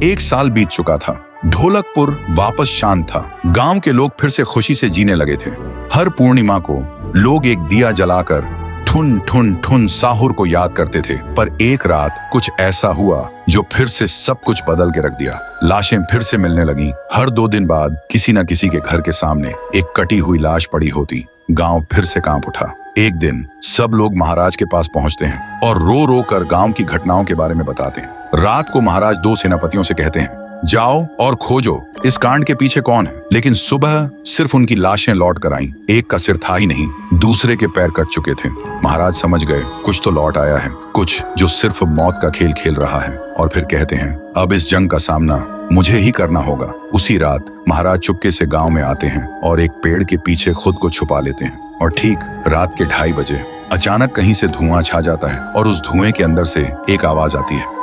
1 साल बीत चुका था। ढोलकपुर वापस शांत था। गांव के लोग फिर से खुशी से जीने लगे थे। हर पूर्णिमा को लोग एक दिया जलाकर ठुन ठुन ठुन साहुर को याद करते थे। पर एक रात कुछ ऐसा हुआ जो फिर से सब कुछ बदल के रख दिया। लाशें फिर से मिलने लगी। हर 2 दिन बाद किसी न किसी के घर के सामने एक कटी हुई लाश पड़ी होती। गांव फिर से कांप उठा। एक दिन सब लोग महाराज के पास पहुंचते हैं और रो रो कर गांव की घटनाओं के बारे में बताते हैं। रात को महाराज 2 सेनापतियों से कहते हैं, जाओ और खोजो इस कांड के पीछे कौन है। लेकिन सुबह सिर्फ उनकी लाशें लौट कर आईं। एक का सिर था ही नहीं, दूसरे के पैर कट चुके थे। महाराज समझ गए कुछ तो लौट आया है, कुछ जो सिर्फ मौत का खेल खेल रहा है। और फिर कहते हैं, अब इस जंग का सामना मुझे ही करना होगा। उसी रात महाराज चुपके से गांव में आते हैं और एक पेड़ के पीछे खुद को छुपा लेते हैं। और ठीक रात के 2:30 बजे अचानक कहीं से धुआं छा जाता है और उस धुएं के अंदर से एक आवाज आती है,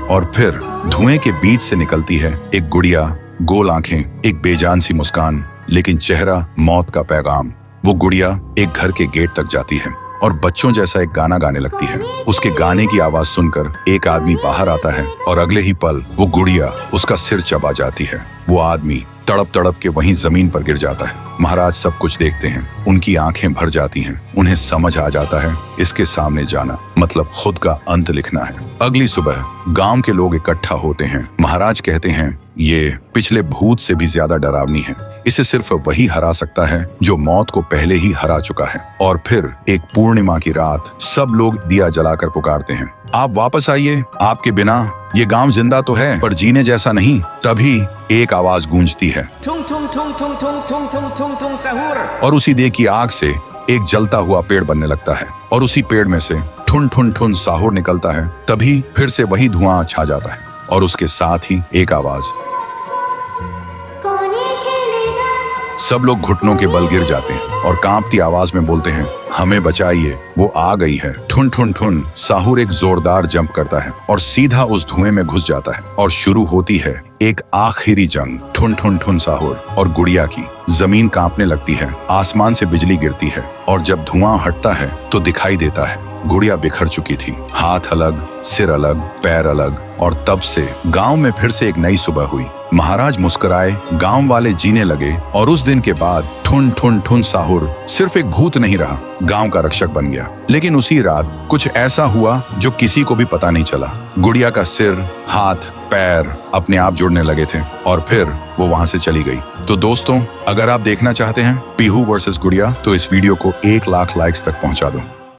और फिर धुएं के बीच से निकलती है एक गुड़िया, गोल आंखें, एक बेजान सी मुस्कान, लेकिन चेहरा मौत का पैगाम। वो गुड़िया एक घर के गेट तक जाती है और बच्चों जैसा एक गाना गाने लगती है। उसके गाने की आवाज सुनकर एक आदमी बाहर आता है और अगले ही पल वो गुड़िया उसका सिर चबा जाती है। वो आदमी तड़प तड़प के वहीं जमीन पर गिर जाता है। महाराज सब कुछ देखते हैं। उनकी आंखें भर जाती हैं। उन्हें समझ आ जाता है इसके सामने जाना मतलब खुद का अंत लिखना है। अगली सुबह गांव के लोग इकट्ठा होते हैं। महाराज कहते हैं, ये पिछले भूत से भी ज्यादा डरावनी है। इसे सिर्फ वही हरा सकता है जो मौत को पहले ही हरा चुका है। और फिर एक पूर्णिमा की रात सब लोग दिया जलाकर पुकारते हैं, आप वापस आइए, आपके बिना ये गांव जिंदा तो है पर जीने जैसा नहीं। तभी एक आवाज गूंजती है, और उसी देह की आग से एक जलता हुआ पेड़ बनने लगता है और उसी पेड़ में से ठुन ठुन ठुन साहुर निकलता है। तभी फिर से वही धुआं छा जाता है और उसके साथ ही एक आवाज। सब लोग घुटनों के बल गिर जाते हैं और कांपती आवाज में बोलते हैं, हमें बचाइए, वो आ गई है। ठुन ठुन ठुन साहुर एक जोरदार जंप करता है और सीधा उस धुएं में घुस जाता है और शुरू होती है एक आखिरी जंग। ठुन ठुन ठुन साहुर और गुड़िया की। जमीन कांपने लगती है, आसमान से बिजली गिरती है और जब धुआं हटता है तो दिखाई देता है गुड़िया बिखर चुकी थी। हाथ अलग, सिर अलग, पैर अलग। और तब से गांव में फिर से एक नई सुबह हुई। महाराज मुस्कुराए, गांव वाले जीने लगे और उस दिन के बाद ठुन ठुन ठुन साहुर सिर्फ एक भूत नहीं रहा, गांव का रक्षक बन गया। लेकिन उसी रात कुछ ऐसा हुआ जो किसी को भी पता नहीं चला। गुड़िया का सिर, हाथ, पैर अपने आप जुड़ने लगे थे और फिर वो वहां से चली गई। तो दोस्तों, अगर आप देखना चाहते हैं पीहू वर्सेस गुड़िया तो इस वीडियो को 1 लाख लाइक्स तक पहुंचा दो।